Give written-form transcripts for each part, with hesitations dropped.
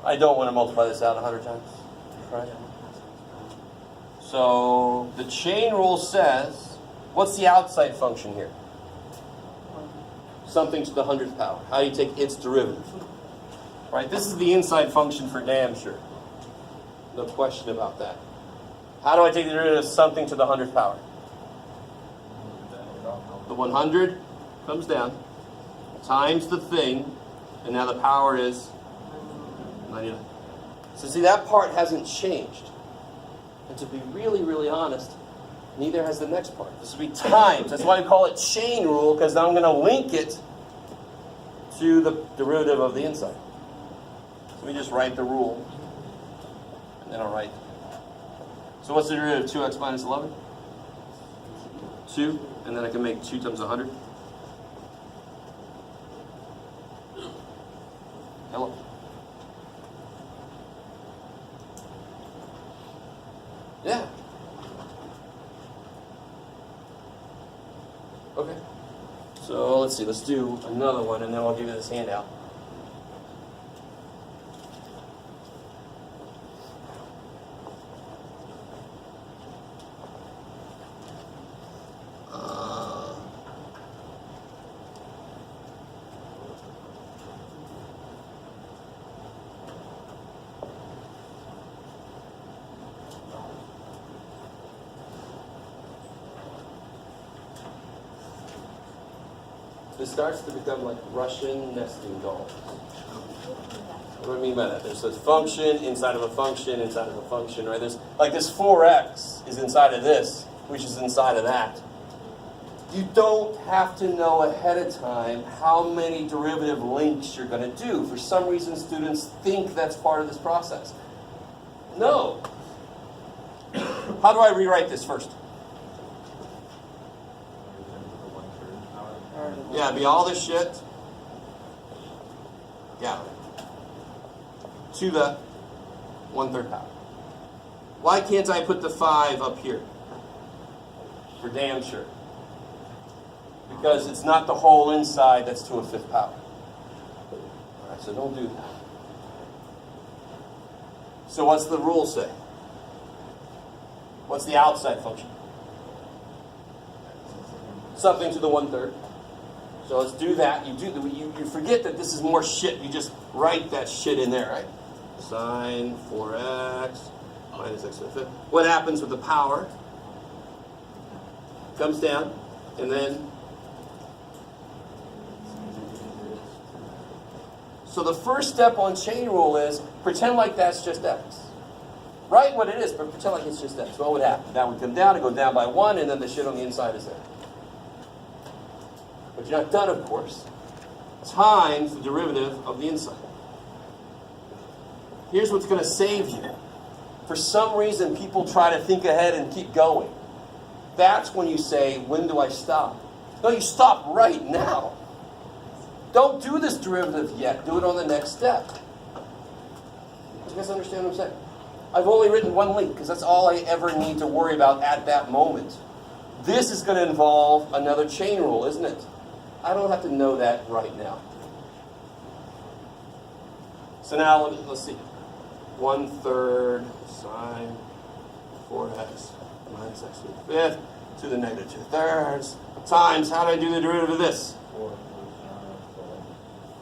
I don't want to multiply this out 100 times. Right? So the chain rule says, what's the outside function here? Something to the 100th power. How do you take its derivative? Right? This is the inside function for damn sure. No question about that. How do I take the derivative of something to the 100th power? The 100 comes down, times the thing, and now the power is 99. So see, that part hasn't changed. And to be really, really honest, neither has the next part. This will be times. That's why we call it chain rule, because I'm going to link it to the derivative of the inside. So we just write the rule, and then I'll write. So what's the derivative of 2x minus 11? 2, and then I can make 2 times 100. Hello. Yeah. Okay. So let's see, let's do another one, and then I'll give you this handout. This starts to become like Russian nesting dolls. What do I mean by that? There's a function inside of a function inside of a function, right? There's like this 4x is inside of this, which is inside of that. You don't have to know ahead of time how many derivative links you're going to do. For some reason, students think that's part of this process. No. How do I rewrite this first? Yeah, be all this shit. Yeah. To the 1/3 power. Why can't I put the 5 up here? For damn sure. Because it's not the whole inside that's to a 5th power. Alright, so don't do that. So what's the rule say? What's the outside function? Something to the 1/3. So let's do that. You forget that this is more shit. You just write that shit in there, right? Sine 4x minus x to the 5th. What happens with the power? Comes down, and then. So the first step on chain rule is pretend like that's just x. Write what it is, but pretend like it's just x. What would happen? That would come down, it go down by 1, and then the shit on the inside is there. But you're not done, of course. Times the derivative of the inside. Here's what's going to save you. For some reason, people try to think ahead and keep going. That's when you say, when do I stop? No, you stop right now. Don't do this derivative yet. Do it on the next step. Do you guys understand what I'm saying? I've only written one link because that's all I ever need to worry about at that moment. This is going to involve another chain rule, isn't it? I don't have to know that right now. So now, let's see. 1/3 sine 4x minus x to the 5th to the negative 2/3 times, how do I do the derivative of this?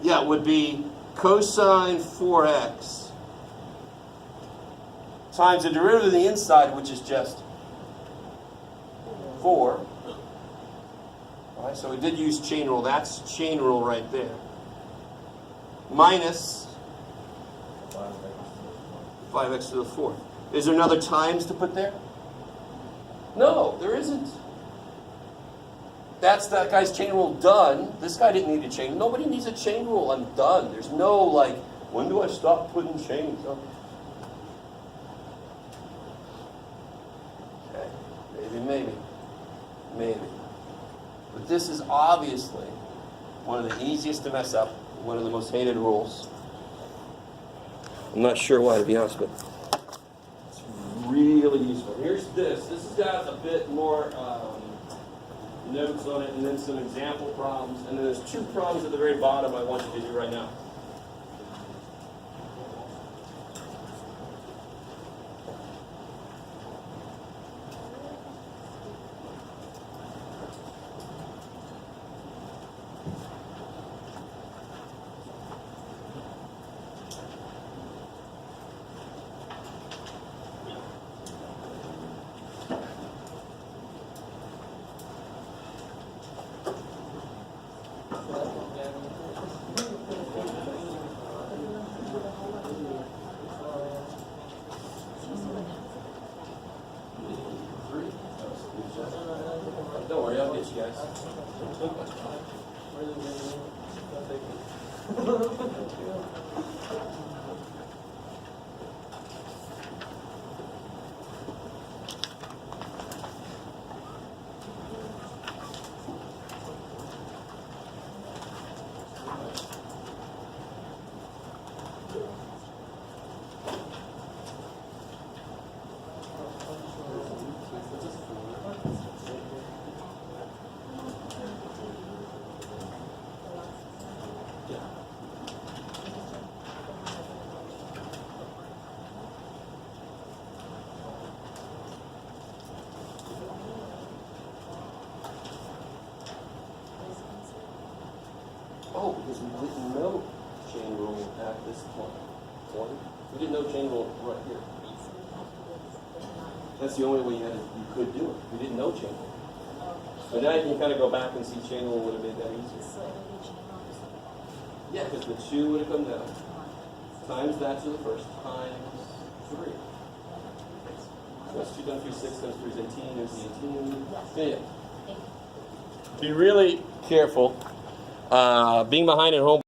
Yeah, it would be cosine 4x times the derivative of the inside, which is just 4. All right, so we did use chain rule. That's chain rule right there. Minus 5x to the 4th. Is there another times to put there? No, there isn't. That's that guy's chain rule done. This guy didn't need a chain. Nobody needs a chain rule. I'm done. There's no like, when do I stop putting chains? Oh. Okay, maybe. But this is obviously one of the easiest to mess up, one of the most hated rules. I'm not sure why, to be honest, but it's really useful. Here's this. This has got a bit more notes on it, and then some example problems. And then there's 2 problems at the very bottom I want you to do right now. Don't worry, I'll get you guys. Oh, because we didn't know chain rule at this point. We didn't know chain rule right here. That's the only way you could do it. We didn't know chain rule. But now you can kind of go back and see chain rule would have made that easier. Yeah, because the 2 would have come down. Times that to the first. Times 3. So that's 2 times 3 is 6 times 3 is 18. There's the 18. Yeah. Be really careful. Being behind at home